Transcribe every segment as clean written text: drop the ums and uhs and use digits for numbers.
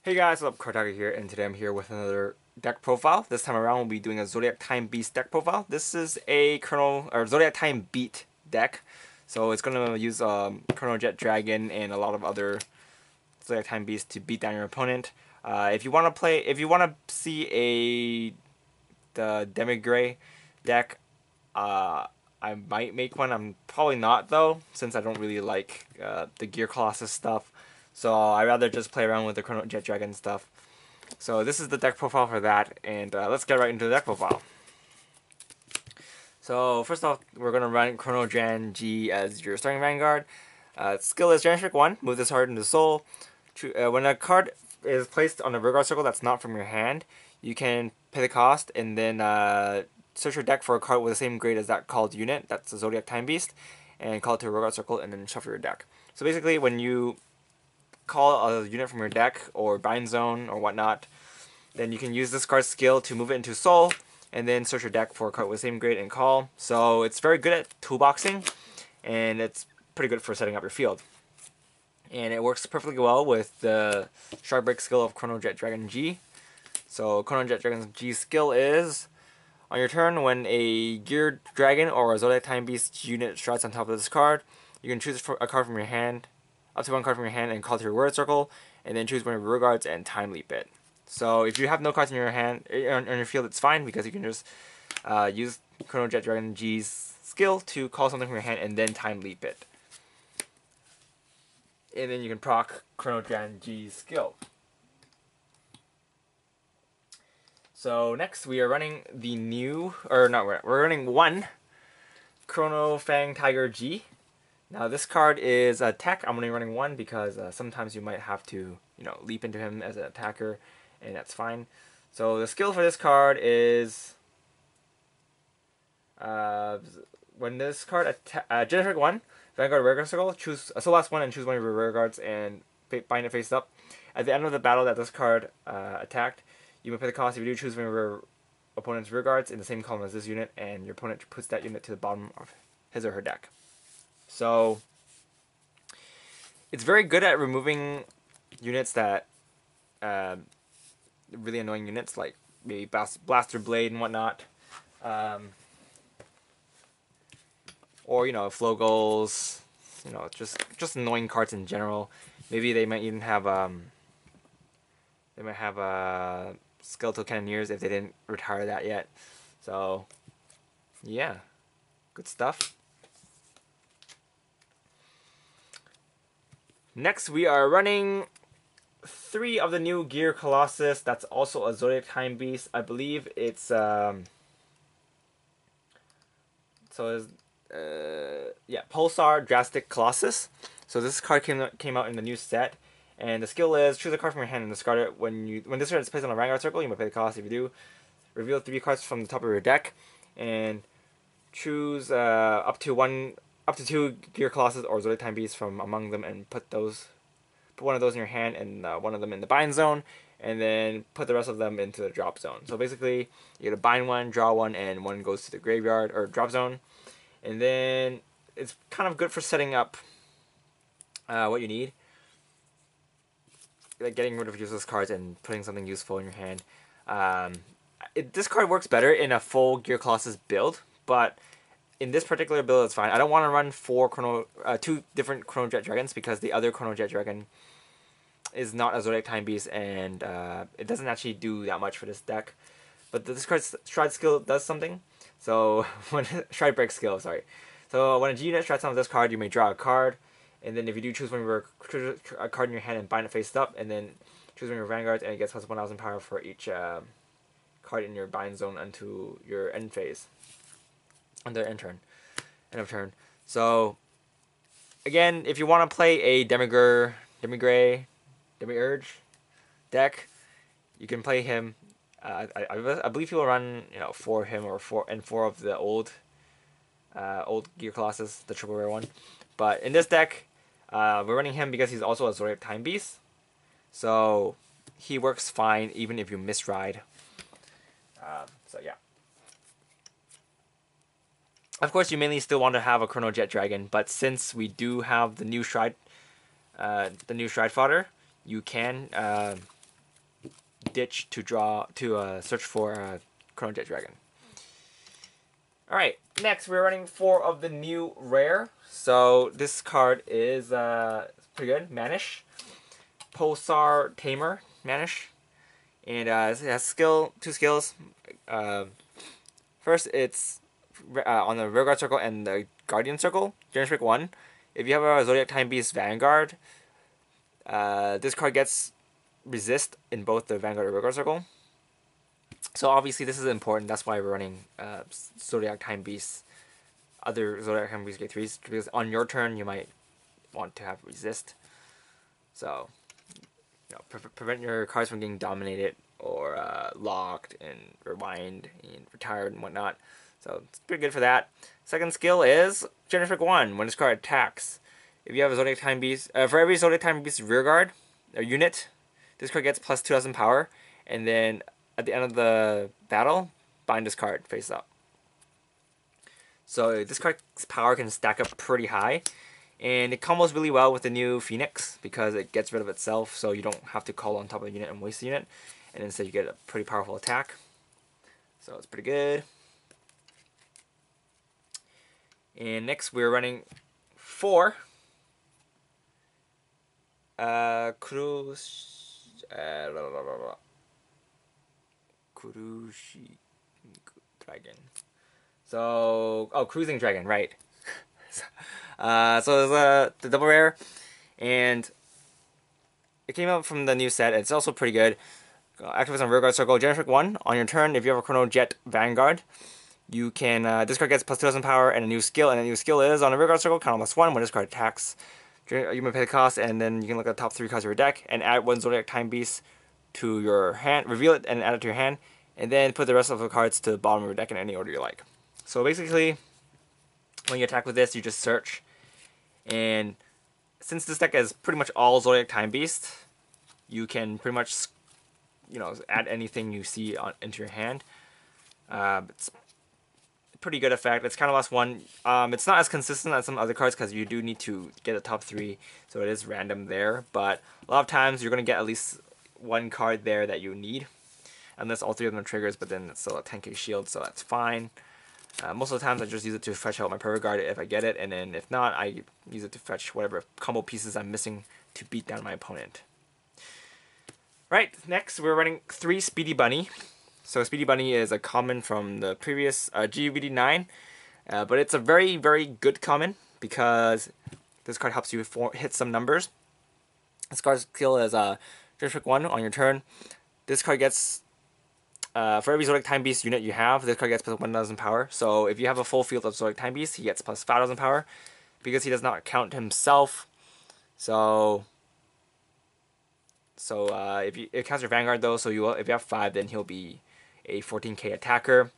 Hey guys, what's up? Cardfight here, and today I'm here with another deck profile. This time around, we'll be doing a Zodiac Time Beast deck profile. This is a Zodiac Time Beat deck, so it's gonna use Chronojet Dragon and a lot of other Zodiac Time Beasts to beat down your opponent. If you want to see the Demiurge deck, I might make one. I'm probably not though, since I don't really like the Gear Colossus stuff. So I'd rather just play around with the Chronojet Dragon stuff. So this is the deck profile for that, and let's get right into the deck profile. So first off, we're going to run Chronojet G as your starting Vanguard. Skill is Generation 1, move this card into Soul. When a card is placed on a rear guard circle that's not from your hand, you can pay the cost and then search your deck for a card with the same grade as that called unit, that's the Zodiac Time Beast, and call it to a rear guard circle and then shuffle your deck. So basically when you call a unit from your deck or bind zone or whatnot, then you can use this card's skill to move it into Soul and then search your deck for a card with the same grade and call. So it's very good at toolboxing, and it's pretty good for setting up your field. And it works perfectly well with the Strike Break skill of Chronojet Dragon G. So Chronojet Dragon G skill is, on your turn, when a Geared Dragon or a Zodiac Time Beast unit strides on top of this card, you can choose a card from your hand, up to one card from your hand, and call to your word circle, and then choose one of your rear guards and time leap it. So if you have no cards in your hand on your field, it's fine because you can just use Chronojet Dragon G's skill to call something from your hand and then time leap it. And then you can proc Chronojet G's skill. So next we are running the new, we're running one Chrono Fang Tiger G. Now this card is a tech. I'm only running one because sometimes you might have to, leap into him as an attacker, and that's fine. So the skill for this card is when this card Generate 1, Vanguard rear guard circle, choose a last one and choose one of your rear guards and bind it face up. At the end of the battle that this card attacked, you may pay the cost. If you do, choose one of your opponent's rear guards in the same column as this unit, and your opponent puts that unit to the bottom of his or her deck. So it's very good at removing units that really annoying units, like maybe Blaster Blade and whatnot, or flow goals, just annoying cards in general. Maybe they might even have Skeletal Cannoneers if they didn't retire that yet. So yeah, good stuff. Next, we are running 3 of the new Gear Colossus. That's also a Zodiac Time Beast. I believe it's Pulsar Drastic Colossus. So this card came out in the new set, and the skill is choose a card from your hand and discard it. When this card is placed on a Vanguard circle, you may pay the cost. If you do, reveal 3 cards from the top of your deck, and choose up to 2 Gear Colossus or Zodiac Time Beasts from among them, and put one of those in your hand and one of them in the bind zone, and then put the rest of them into the drop zone. So basically, you get to bind one, draw one, and one goes to the graveyard or drop zone. And then it's kind of good for setting up what you need, like getting rid of useless cards and putting something useful in your hand. This card works better in a full Gear Colossus build, but in this particular build, it's fine. I don't want to run 2 different Chronojet Dragons because the other Chronojet Dragon is not a Zodiac Time Beast, and it doesn't actually do that much for this deck. But this card's Stride skill does something. So Stride Break skill, sorry. So when a G unit strides on this card, you may draw a card, and then if you do, choose a card in your hand and bind it face up, and then choose one of your Vanguards, and it gets plus 1,000 power for each card in your bind zone until your end phase. End of turn. So again, if you want to play a Demiurge deck, you can play him. I believe he will run 4 of him or 4 of the old Gear Colossus, the triple rare one. But in this deck, we're running him because he's also a Zodiac Time Beast, so he works fine even if you misride. So yeah. Of course, you mainly still want to have a Chronojet Dragon, but since we do have the new Stride fodder, you can ditch to search for Chronojet Dragon. Alright, next we're running 4 of the new rare. So this card is pretty good. Manish. Pulsar Tamer Manish. And it has 2 skills. First, it's on the Vanguard circle and the Guardian circle. Generation pick 1. If you have a Zodiac Time Beast Vanguard, this card gets resist in both the Vanguard and Vanguard circle. So obviously this is important. That's why we're running Zodiac Time Beast, other Zodiac Time Beast grade 3s, because on your turn you might want to have resist. So, prevent your cards from getting dominated or locked and rewind and retired and whatnot. So it's pretty good for that. Second skill is Generation pick 1. When this card attacks, if you have a Zodiac Time Beast, for every Zodiac Time Beast rearguard or unit, this card gets plus 2,000 power, and then at the end of the battle, bind this card face up. So this card's power can stack up pretty high, and it combos really well with the new Phoenix because it gets rid of itself, so you don't have to call on top of the unit and waste the unit, and instead you get a pretty powerful attack. So it's pretty good. And next we're running 4 Cruising Dragon. So, Cruising Dragon, right. So there's the double rare, and it came out from the new set. It's also pretty good. Activates on Vanguard circle. Generation pick 1. On your turn, if you have a Chronojet Vanguard, you can, this card gets plus 2,000 power and a new skill, and the new skill is on a Vanguard circle, count on +1 when this card attacks. You may pay the cost, and then you can look at the top 3 cards of your deck and add 1 Zodiac Time Beast to your hand, reveal it and add it to your hand, and then put the rest of the cards to the bottom of your deck in any order you like. So basically, when you attack with this, you just search, and since this deck is pretty much all Zodiac Time Beast, you can pretty much, add anything you see into your hand. It's pretty good effect. It's kind of last one. It's not as consistent as some other cards because you do need to get a top 3, so it is random there. But a lot of times you're going to get at least 1 card there that you need, unless all 3 of them are triggers, but then it's still a 10k shield, so that's fine. Most of the times I just use it to fetch out my Perfect Guard if I get it, and then if not, I use it to fetch whatever combo pieces I'm missing to beat down my opponent. Right, next we're running 3 Speedy Bunny. So Speedy Bunny is a common from the previous GVD 9, but it's a very, very good common because this card helps you hit some numbers. This card's skill is District 1 on your turn. This card gets, for every Zodiac Time Beast unit you have, this card gets plus 1,000 power. So if you have a full field of Zodiac Time Beast, he gets plus 5,000 power because he does not count himself. So if it counts your Vanguard though, so if you have 5, then he'll be a 14k attacker,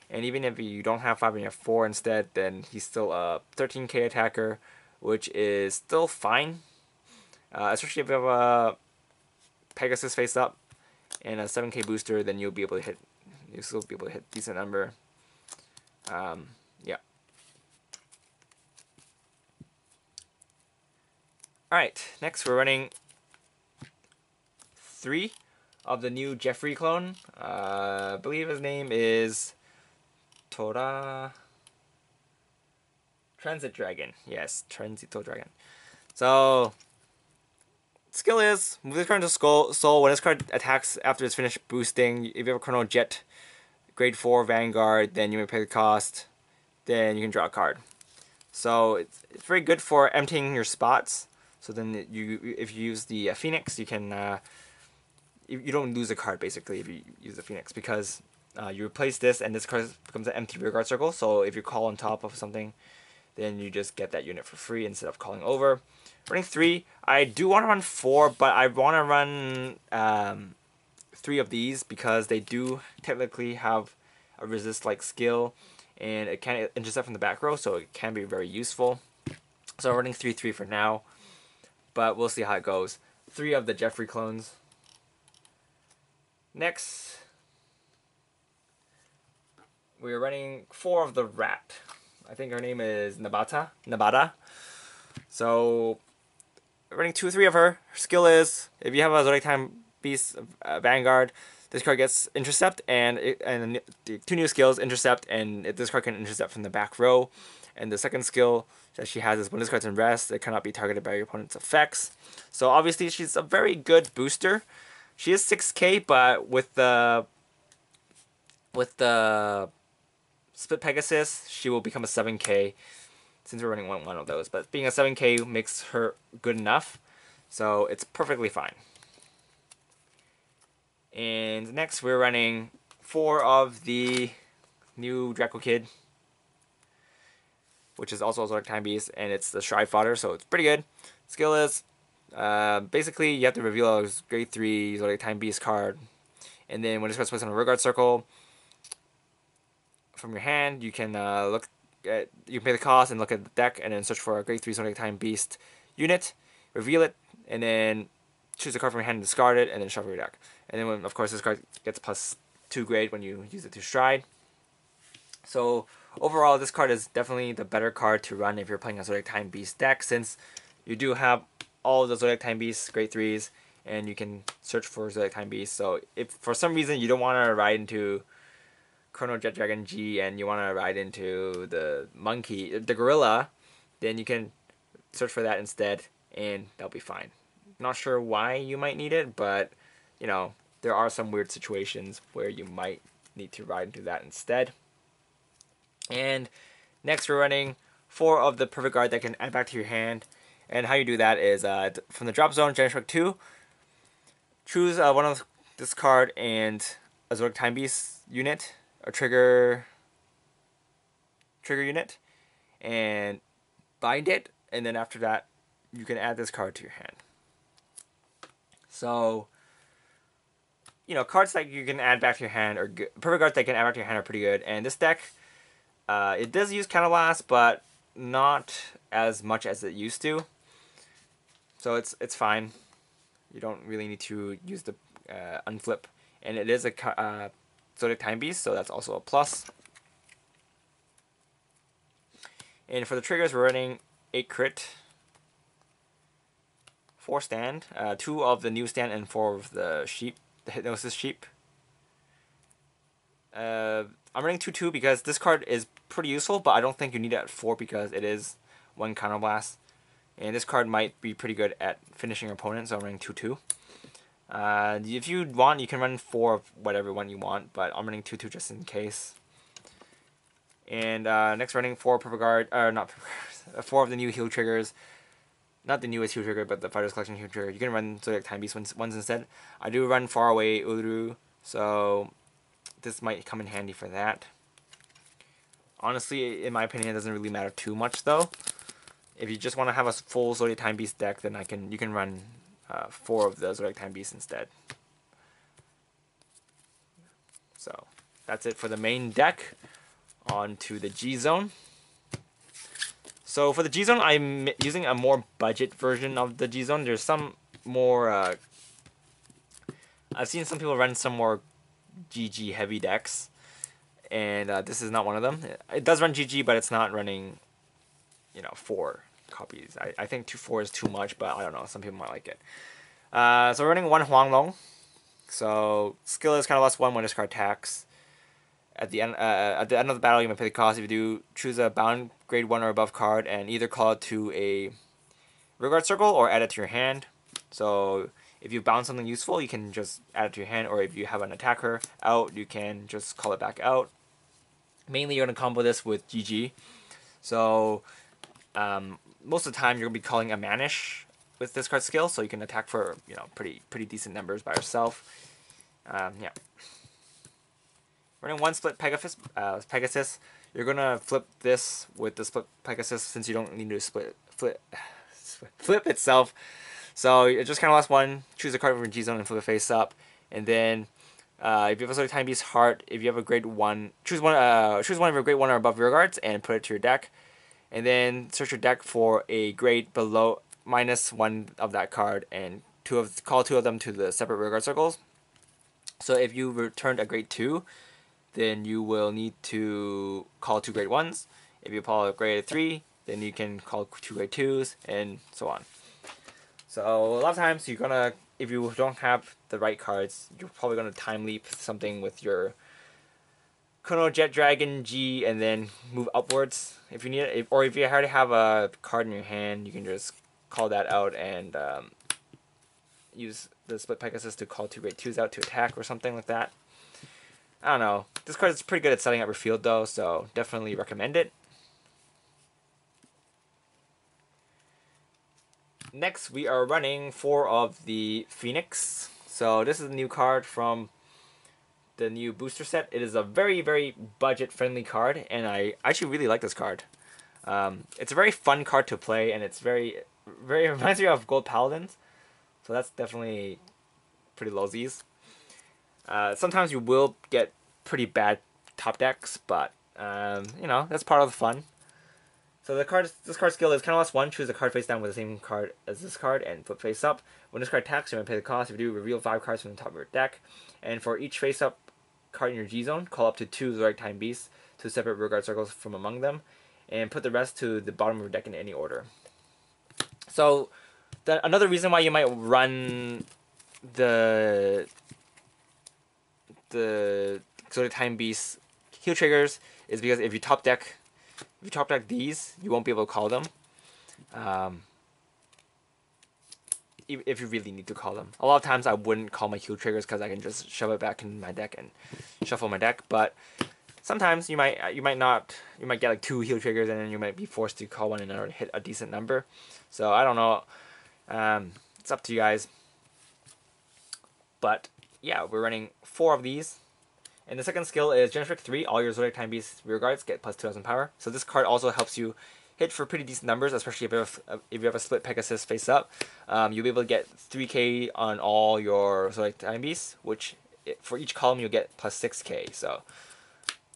and even if you don't have 5 and you have 4 instead, then he's still a 13k attacker, which is still fine, especially if you have a Pegasus face up and a 7k booster, then you'll still be able to hit decent number. Yeah. Alright, next we're running 3 of the new Jeffrey clone. I believe his name is Tora Transit Dragon. Yes, Transito Dragon. So skill is move this card into Soul. When this card attacks after it's finished boosting, if you have a Chronojet grade 4 Vanguard, then you may pay the cost. Then you can draw a card. So it's very good for emptying your spots. So then if you use the Phoenix, you can you don't lose a card basically if you use the Phoenix, because you replace this and this card becomes an empty rearguard circle. So if you call on top of something, then you just get that unit for free instead of calling over. Running 3, I do want to run 4, but I want to run 3 of these because they do technically have a resist-like skill, and it can intercept from the back row, so it can be very useful. So I'm running 3/3 for now, but we'll see how it goes. 3 of the Jeffrey clones. Next, we're running 4 of the Rat. I think her name is Nabata. So, running 2 or 3 of her. Her skill is, if you have a Zodiac Time Beast, Vanguard, this card gets Intercept, and the 2 new skills, Intercept, and this card can intercept from the back row. And the second skill that she has is when this card's in rest, it cannot be targeted by your opponent's effects. So obviously she's a very good booster. She is 6k, but with the Split Pegasus, she will become a 7k, since we're running one of those. But being a 7k makes her good enough, so it's perfectly fine. And next we're running 4 of the new Draco Kid, which is also a Zodiac Time Beast, and it's the Stride Fodder, so it's pretty good. Skill is, basically you have to reveal a grade 3 Zodiac Time Beast card, and then when this card's placed on a Vanguard circle from your hand, you can you can pay the cost and look at the deck, and then search for a grade 3 Zodiac Time Beast unit, reveal it, and then choose a card from your hand and discard it, and then shuffle your deck. And then, of course, this card gets +2 grade when you use it to stride. So overall, this card is definitely the better card to run if you're playing a Zodiac Time Beast deck, since you do have all the Zodiac Time Beasts, grade 3s, and you can search for Zodiac Time Beast. So if for some reason you don't want to ride into Chronojet Dragon G and you want to ride into the gorilla, then you can search for that instead, and that'll be fine. Not sure why you might need it, but you know, there are some weird situations where you might need to ride into that instead. And next we're running 4 of the Perfect Guard that can add back to your hand. And how you do that is from the drop zone, Generation 2, choose one of this card and a Zodiac Time Beast unit, a trigger unit, and bind it, and then after that you can add this card to your hand. So, you know, cards that you can add back to your hand are good. Perfect cards that can add back to your hand are pretty good. And this deck, it does use Counterblast, but not as much as it used to. So it's fine. You don't really need to use the unflip. And it is a Zodiac Time Beast, so that's also a plus. And for the triggers, we're running 8 crit, 4 stand, 2 of the new stand, and 4 of the sheep, the Hypnosis sheep. I'm running 2/2 because this card is pretty useful, but I don't think you need it at 4 because it is 1 Counterblast. And this card might be pretty good at finishing your opponent, so I'm running 2/2. If you want, you can run 4 of whatever one you want, but I'm running 2/2 just in case. And next running 4 Perfect Guard, not Perfect Guard, 4 of the new heal triggers. Not the newest heal trigger, but the Fighters Collection heal trigger. You can run Zodiac Time Beast ones instead. I do run Far Away Uru, so this might come in handy for that. Honestly, in my opinion, it doesn't really matter too much though. If you just want to have a full Zodiac Time Beast deck, then you can run 4 of the Zodiac Time Beast instead. So that's it for the main deck. On to the G Zone. So for the G Zone, I'm using a more budget version of the G Zone. There's some more. I've seen some people run some more GG heavy decks, and this is not one of them. It does run GG, but it's not running, 4 copies. I think 4 is too much, but I don't know. Some people might like it. So we're running 1 Huanglong. So skill is +1 when this card attacks. At the end of the battle, you may pay the cost. If you do, choose a bound grade 1 or above card and either call it to a Vanguard circle or add it to your hand. So if you bound something useful, you can just add it to your hand, or if you have an attacker out, you can just call it back out. Mainly, you're going to combo this with GG. So most of the time, you're going to be calling a Manish with this card skill, so you can attack for pretty decent numbers by yourself. Yeah. Running 1 Split Pegasus, you're gonna flip this with the Split Pegasus since you don't need to flip itself. So it just lost 1. Choose a card from your G Zone and flip it face up, and then if you have a Zodiac Time Beast Heart, if you have a grade 1, choose one of your grade 1 or above rear guards and put it to your deck, and then search your deck for a grade below -1 of that card and call 2 of them to the separate rear guard circles. So if you returned a grade 2. Then you will need to call 2 grade 1s. If you call a grade 3, then you can call 2 grade 2s, and so on. So a lot of times you're gonna if you don't have the right cards, you're probably going to time leap something with your Chronojet Dragon G and then move upwards if you need it. Or if you already have a card in your hand, you can just call that out and use the Split Pegasus to call 2 Great 2s out to attack or something like that. I don't know. This card is pretty good at setting up your field though, so definitely recommend it. Next, we are running 4 of the Phoenix. So this is a new card from the new booster set. It is a very, very budget-friendly card, and I actually really like this card. It's a very fun card to play, and it's very reminds me of Gold Paladins. So that's definitely pretty lowsies. Sometimes you will get pretty bad top decks, but you know, that's part of the fun. So this card skill is cost 1, choose a card face down with the same card as this card, and flip face up. When this card attacks, you may pay the cost. If you do, reveal 5 cards from the top of your deck. And for each face up card in your G zone, call up to 2 Zodiac Time Beasts to separate rearguard circles from among them, and put the rest to the bottom of your deck in any order. So another reason why you might run the Zodiac Time Beast heal triggers is because if you top deck these, you won't be able to call them. If you really need to call them. A lot of times I wouldn't call my heal triggers because I can just shove it back in my deck and shuffle my deck. But sometimes you might get like 2 heal triggers and then you might be forced to call one in order to hit a decent number. So I don't know. It's up to you guys. But yeah, we're running 4 of these. And the second skill is Generic 3. All your Zodiac Time Beast rearguards get plus 2,000 power. So this card also helps you hit for pretty decent numbers, especially if you have a Split Pegasus face up. You'll be able to get 3k on all your Zodiac Time Beasts, which for each column you'll get plus 6k. So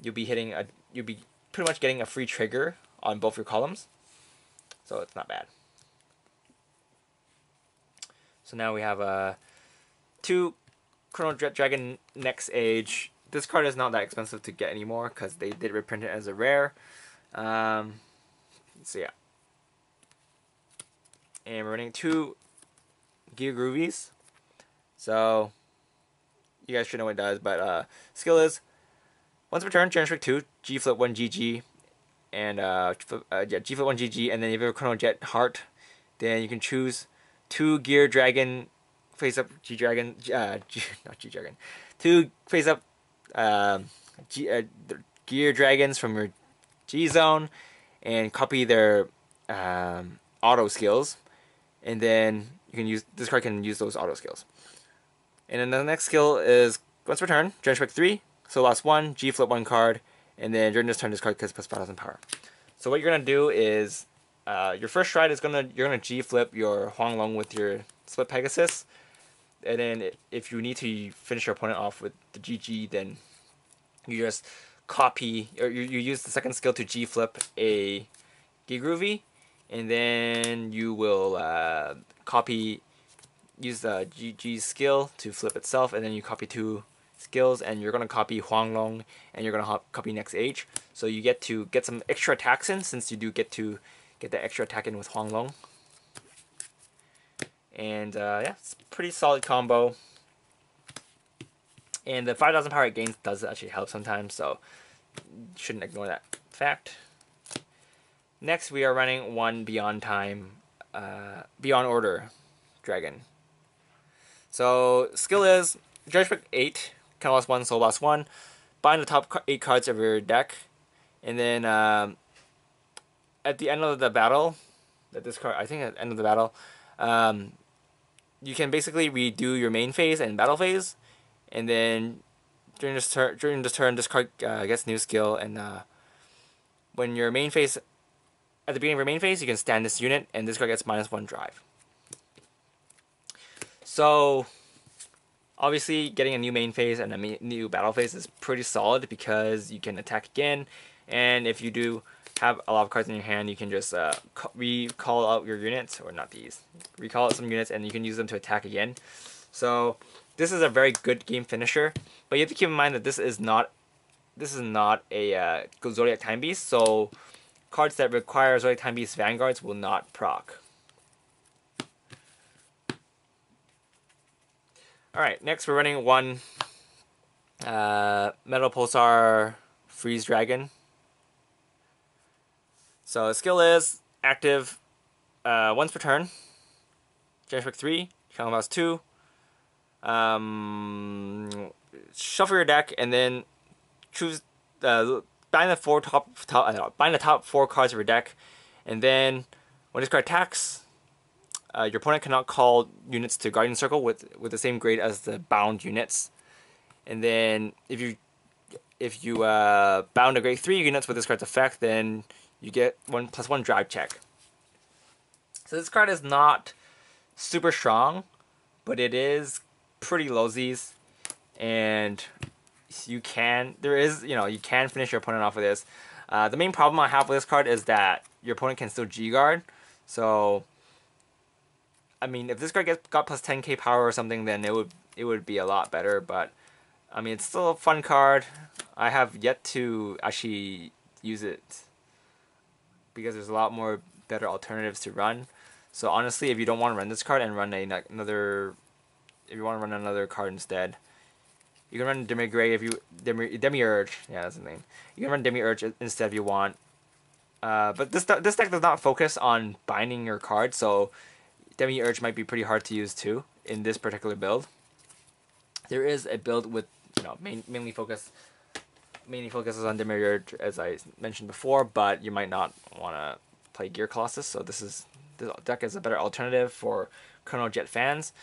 you'll be pretty much getting a free trigger on both your columns. So it's not bad. So now we have 2 Chronojet Dragon Next Age. This card is not that expensive to get anymore because they did reprint it as a rare. So yeah. And we're running 2 Gear Groovies. So you guys should know what it does, but skill is once per turn, Generic 2, G flip 1 GG, and G flip 1 GG, and then if you have a Chronojet Heart, then you can choose 2 Gear Dragon face up G Dragon, not G Dragon, 2 face up Gear Dragons from your G zone and copy their auto skills, and then you can use this card can use those auto skills. And then the next skill is once per turn, Generic 3, so lost 1, G flip 1 card, and then during this turn this card gets plus 5,000 power. So what you're gonna do is your first stride is you're gonna G flip your Huang Long with your Split Pegasus. And then if you need to finish your opponent off with the GG, then you just copy, or you use the second skill to G flip a Gigroovy, and then you will use the GG skill to flip itself, and then you copy 2 skills, and you're going to copy Huang Long, and you're going to copy Next Age. So you get to get some extra attacks in, since you do get to get the extra attack in with Huang Long. And yeah, it's a pretty solid combo. And the 5,000 power it gains does actually help sometimes, so you shouldn't ignore that fact. Next, we are running 1 Beyond Order Dragon. So skill is Judgment 8, count lost 1, soul lost 1. Bind the top 8 cards of your deck, and then at the end of the battle, at the end of the battle, you can basically redo your main phase and battle phase, and then during this turn, this card gets new skill, and when your main phase, at the beginning of your main phase, you can stand this unit, and this card gets -1 drive. So obviously, getting a new main phase and a new battle phase is pretty solid because you can attack again, and if you do have a lot of cards in your hand, you can just recall out your units, or not these, recall out some units, and you can use them to attack again. So this is a very good game finisher, but you have to keep in mind that this is not a Zodiac Time Beast, so cards that require Zodiac Time Beast Vanguards will not proc. Alright, next we're running one Metal Pulsar Freeze Dragon. So the skill is active once per turn. Generic 3, Counterblast 2. Shuffle your deck and then choose bind the top 4 cards of your deck, and then when this card attacks, your opponent cannot call units to Guardian Circle with the same grade as the bound units. And then if you bound a grade 3 units with this card's effect, then you get 1+1 drive check. So this card is not super strong, but it is pretty lowsies, and you can finish your opponent off with this. The main problem I have with this card is that your opponent can still G-Guard. So, I mean, if this card got plus 10k power or something, then it would be a lot better. But I mean, it's still a fun card. I have yet to actually use it because there's a lot more better alternatives to run. So honestly, if you don't want to run this card and run another card instead, you can run Demiurge. Yeah, that's the name. You can run Demiurge instead if you want. But this deck does not focus on binding your card, so Demiurge might be pretty hard to use too in this particular build. There is a build with mainly focuses on Demiurge, as I mentioned before, but you might not want to play Gear Colossus, so this deck is a better alternative for Chronojet fans.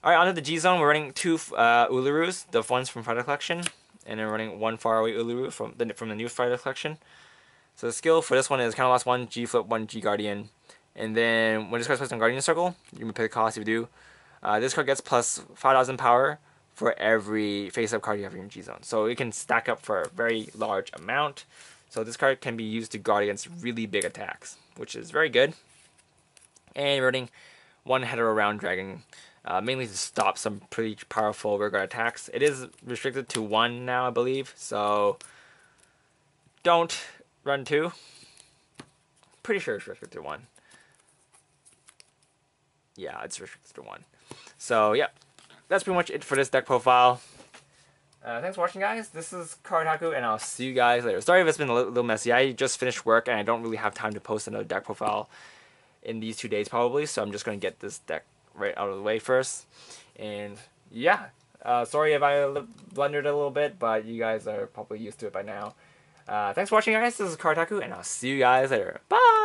Alright, on to the G Zone. We're running 2 Ulurus, the ones from Friday Collection, and then running 1 Faraway Uluru from the new Friday Collection. So the skill for this one is Counterblast 1, G Flip 1, G Guardian, and then when this card's placed on Guardian Circle, you can pay the cost if you do. This card gets plus 5,000 power for every face-up card you have in your G Zone. So it can stack up for a very large amount. So this card can be used to guard against really big attacks, which is very good. And we're running 1 Hetero Round Dragon, mainly to stop some pretty powerful rearguard attacks. It is restricted to 1 now, I believe, so don't run 2. Pretty sure it's restricted to 1. Yeah, it's restricted to 1. So, yeah, that's pretty much it for this deck profile. Thanks for watching, guys. This is Cardhaku, and I'll see you guys later. Sorry if it's been a little messy. I just finished work, and I don't really have time to post another deck profile in these 2 days, probably, so I'm just going to get this deck right out of the way first. And, yeah, sorry if I blundered a little bit, but you guys are probably used to it by now. Thanks for watching, guys. This is Cardhaku, and I'll see you guys later. Bye!